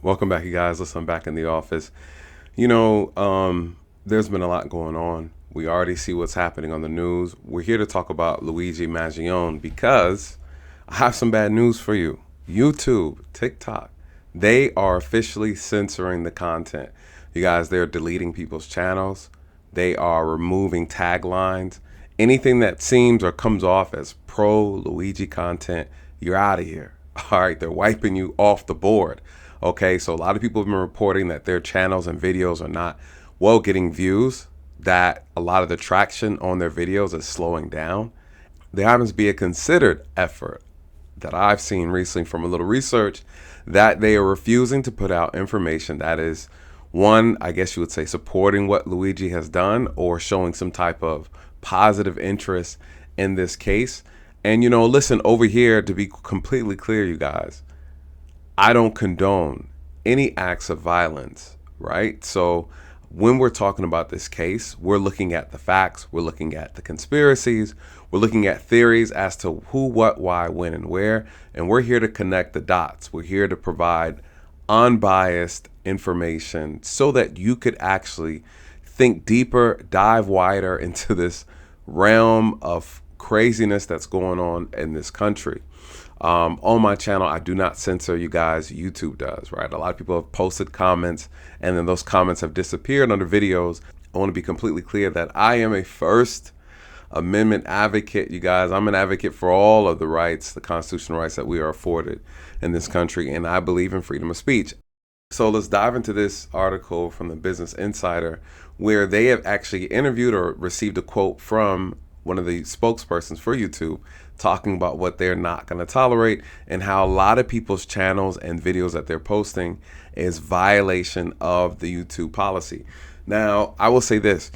Welcome back, you guys. Listen, I'm back in the office. There's been a lot going on. We already see what's happening on the news. We're here to talk about Luigi Mangione because I have some bad news for you. YouTube, TikTok, they are officially censoring the content. You guys, they're deleting people's channels. They are removing taglines. Anything that seems or comes off as pro Luigi content, you're out of here. All right, they're wiping you off the board. Okay, so a lot of people have been reporting that their channels and videos are not getting views, that a lot of the traction on their videos is slowing down. There happens to be a considered effort that I've seen recently from a little research that they are refusing to put out information that is, one, I guess you would say, supporting what Luigi has done or showing some type of positive interest in this case. And, listen, over here, to be completely clear, you guys, I don't condone any acts of violence, right? So when we're talking about this case, we're looking at the facts, we're looking at the conspiracies, we're looking at theories as to who, what, why, when, and where, and we're here to connect the dots. We're here to provide unbiased information so that you could actually think deeper, dive wider into this realm of craziness that's going on in this country. On my channel, I do not censor, you guys. YouTube does, right? A lot of people have posted comments and then those comments have disappeared under videos. I want to be completely clear that I am a First Amendment advocate, you guys. I'm an advocate for all of the rights, the constitutional rights that we are afforded in this country, and I believe in freedom of speech. So let's dive into this article from the Business Insider, where they have actually interviewed or received a quote from one of the spokespersons for YouTube, talking about what they're not going to tolerate and how a lot of people's channels and videos that they're posting is violation of the YouTube policy. Now, I will say this.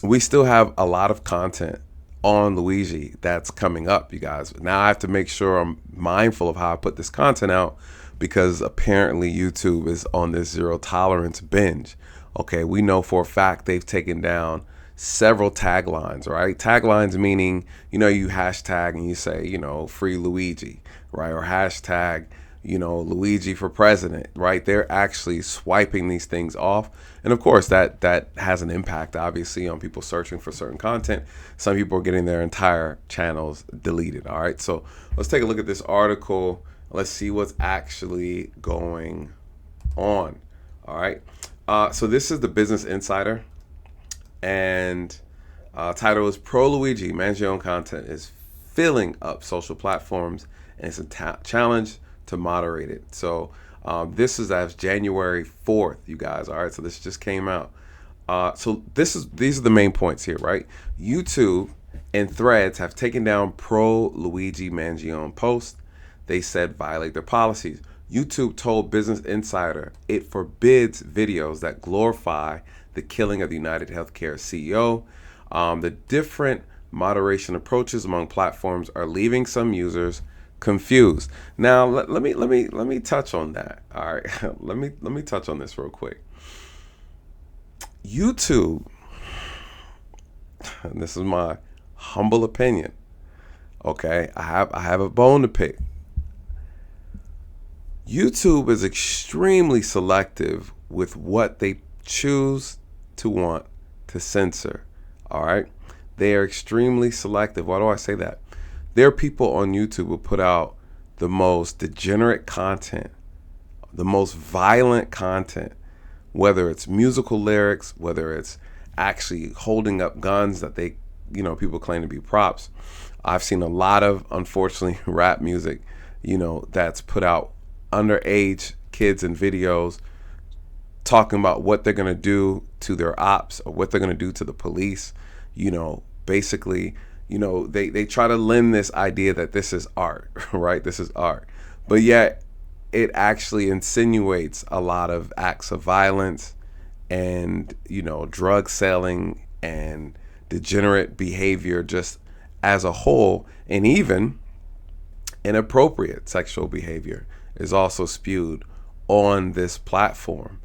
We still have a lot of content on Luigi that's coming up, you guys. Now I have to make sure I'm mindful of how I put this content out because apparently YouTube is on this zero tolerance binge. Okay, we know for a fact they've taken down several taglines, right? Taglines meaning, you hashtag and you say, free Luigi, right? Or hashtag, Luigi for president, right? They're actually swiping these things off. And of course, that has an impact, obviously, on people searching for certain content. Some people are getting their entire channels deleted, all right? So let's take a look at this article. Let's see what's actually going on, all right? So this is the Business Insider. And title is Pro Luigi Mangione content is filling up social platforms and it's a challenge to moderate it. So this is as January 4th, you guys. All right, so this just came out. So these are the main points here, right? YouTube and Threads have taken down pro Luigi Mangione posts. They said violate their policies. YouTube told Business Insider it forbids videos that glorify the killing of the United Healthcare CEO. The different moderation approaches among platforms are leaving some users confused. Now, let me touch on that. All right, let me touch on this real quick. YouTube, and this is my humble opinion. Okay, I have a bone to pick. YouTube is extremely selective with what they choose to want to censor. All right, they are extremely selective. Why do I say that? There are people on YouTube who put out the most degenerate content, the most violent content, whether it's musical lyrics, whether it's actually holding up guns that they, people claim to be props. I've seen a lot of, unfortunately, rap music, that's put out underage kids in videos talking about what they're going to do to their ops or what they're going to do to the police. Basically, they try to lend this idea that this is art, right? This is art. But yet it actually insinuates a lot of acts of violence and, drug selling and degenerate behavior just as a whole, and even inappropriate sexual behavior is also spewed on this platform.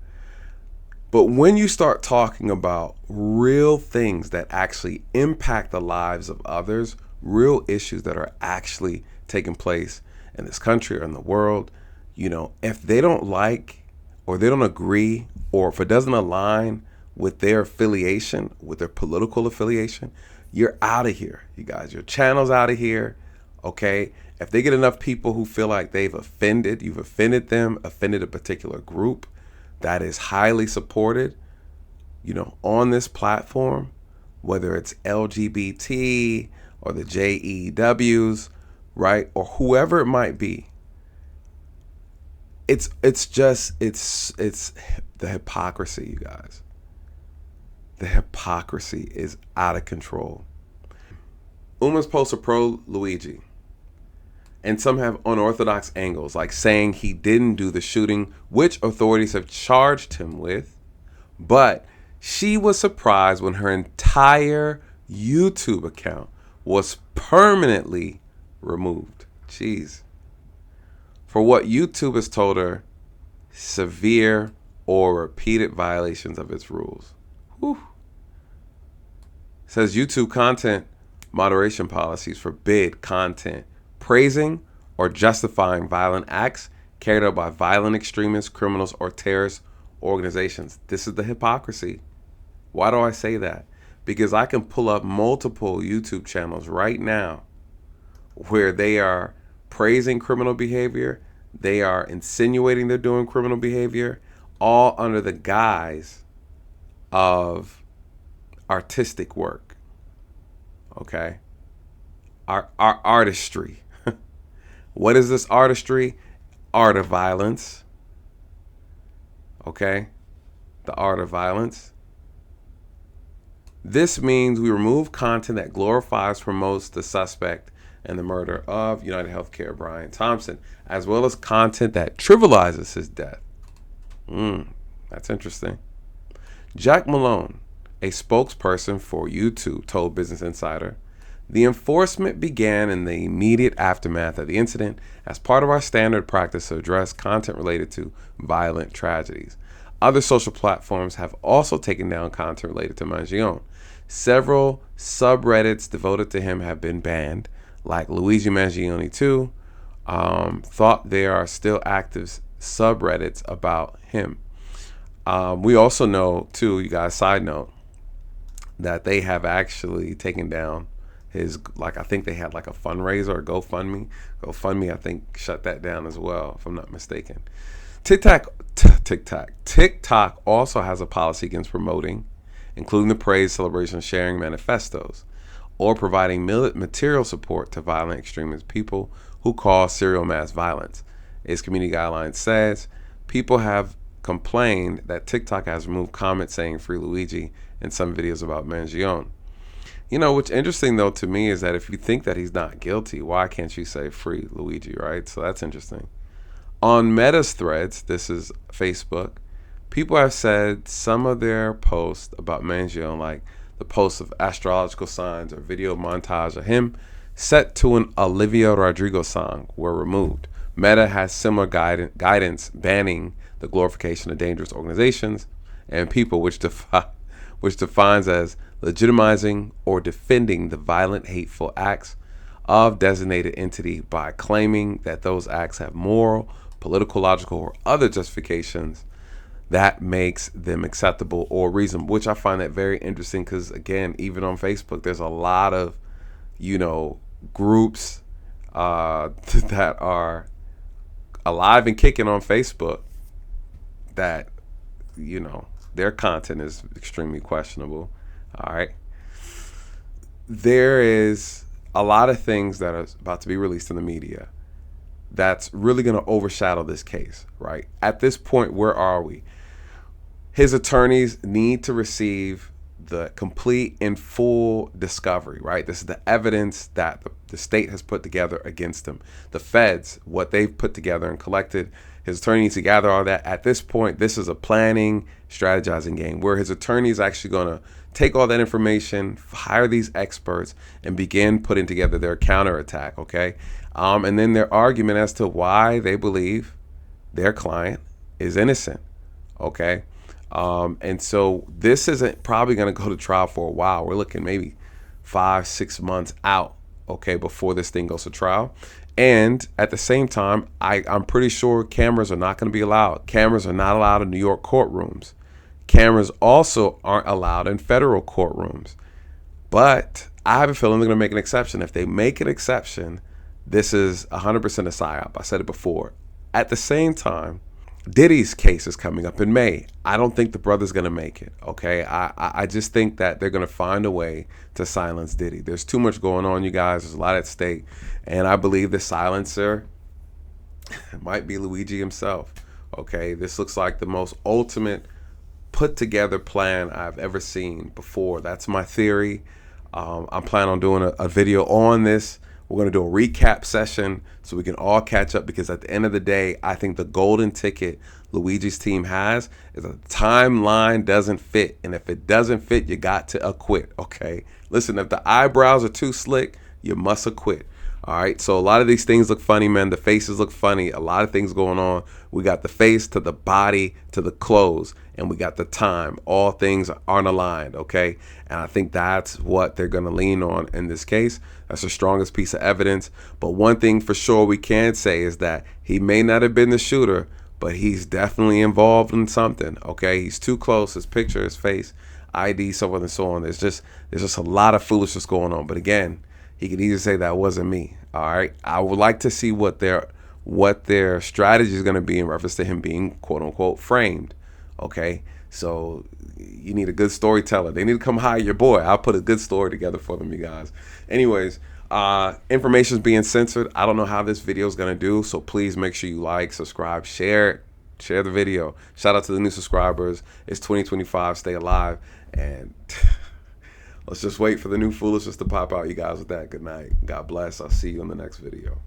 But when you start talking about real things that actually impact the lives of others, real issues that are actually taking place in this country or in the world, if they don't like or they don't agree or if it doesn't align with their affiliation, with their political affiliation, you're out of here, you guys. Your channel's out of here, okay? If they get enough people who feel like you've offended them, offended a particular group that is highly supported, on this platform, whether it's LGBT or the JEWs, right? Or whoever it might be, it's the hypocrisy, you guys. The hypocrisy is out of control. Uma's posts are pro Luigi, and some have unorthodox angles, like saying he didn't do the shooting, which authorities have charged him with, but she was surprised when her entire YouTube account was permanently removed. Jeez. For what YouTube has told her, severe or repeated violations of its rules. Whew. It says YouTube content moderation policies forbid content praising or justifying violent acts carried out by violent extremists, criminals, or terrorist organizations. This is the hypocrisy. Why do I say that? Because I can pull up multiple YouTube channels right now where they are praising criminal behavior, they are insinuating they're doing criminal behavior, all under the guise of artistic work. Okay? Our artistry. What is this artistry? Art of violence. Okay? The art of violence. This means we remove content that glorifies, promotes the suspect and the murder of United Healthcare Brian Thompson, as well as content that trivializes his death. That's interesting. Jack Malone, a spokesperson for YouTube, told Business Insider, the enforcement began in the immediate aftermath of the incident as part of our standard practice to address content related to violent tragedies. Other social platforms have also taken down content related to Mangione. Several subreddits devoted to him have been banned, like Luigi Mangione 2. Thought there are still active subreddits about him. We also know, too, you guys, side note, that they have actually taken down his, I think they had a fundraiser or GoFundMe. GoFundMe, I think, shut that down as well, if I'm not mistaken. TikTok also has a policy against promoting, including the praise, celebration, sharing manifestos, or providing material support to violent extremist people who cause serial mass violence. Its community guidelines says people have complained that TikTok has removed comments saying free Luigi in some videos about Mangione. What's interesting though to me is that if you think that he's not guilty, why can't you say free Luigi, right? So that's interesting. On Meta's threads, this is Facebook, people have said some of their posts about Mangione, like the posts of astrological signs or video montage of him set to an Olivia Rodrigo song, were removed. Meta has similar guidance banning the glorification of dangerous organizations and people, which defines as legitimizing or defending the violent, hateful acts of designated entity by claiming that those acts have moral, political, logical, or other justifications that makes them acceptable or reasonable, which I find that very interesting because, again, even on Facebook, there's a lot of, groups that are alive and kicking on Facebook that, their content is extremely questionable. All right. There is a lot of things that are about to be released in the media that's really going to overshadow this case, right? At this point, where are we? His attorneys need to receive the complete and full discovery, right? This is the evidence that the state has put together against him. The feds, what they've put together and collected, his attorney needs to gather all that. At this point, this is a planning, strategizing game where his attorney is actually going to take all that information, hire these experts, and begin putting together their counterattack, okay? And then their argument as to why they believe their client is innocent, okay? And so this isn't probably going to go to trial for a while. We're looking maybe 5-6 months out, okay, before this thing goes to trial. And at the same time, I'm pretty sure cameras are not going to be allowed. Cameras are not allowed in New York courtrooms. Cameras also aren't allowed in federal courtrooms. But I have a feeling they're going to make an exception. If they make an exception, this is 100% a psyop. I said it before. At the same time, Diddy's case is coming up in May. I don't think the brother's going to make it, okay? I just think that they're going to find a way to silence Diddy. There's too much going on, you guys. There's a lot at stake. And I believe the silencer might be Luigi himself, okay? This looks like the most ultimate put-together plan I've ever seen before. That's my theory. I'm planning on doing a video on this. We're going to do a recap session so we can all catch up, because at the end of the day, I think the golden ticket Luigi's team has is a timeline doesn't fit. And if it doesn't fit, you got to acquit, okay? Listen, if the eyebrows are too slick, you must acquit. All right, so a lot of these things look funny, man. The faces look funny. A lot of things going on. We got the face to the body to the clothes, and we got the time. All things aren't aligned, okay? And I think that's what they're going to lean on in this case. That's the strongest piece of evidence. But one thing for sure we can say is that he may not have been the shooter, but he's definitely involved in something, okay? He's too close. His picture, his face, ID, so on and so on. There's just a lot of foolishness going on. But again, he could easily say that wasn't me. All right. I would like to see what their strategy is going to be in reference to him being quote unquote framed. Okay. So you need a good storyteller. They need to come hire your boy. I'll put a good story together for them, you guys. Anyways, information is being censored. I don't know how this video is going to do. So please make sure you like, subscribe, share the video. Shout out to the new subscribers. It's 2025. Stay alive. And let's just wait for the new foolishness to pop out, you guys, with that. Good night. God bless. I'll see you in the next video.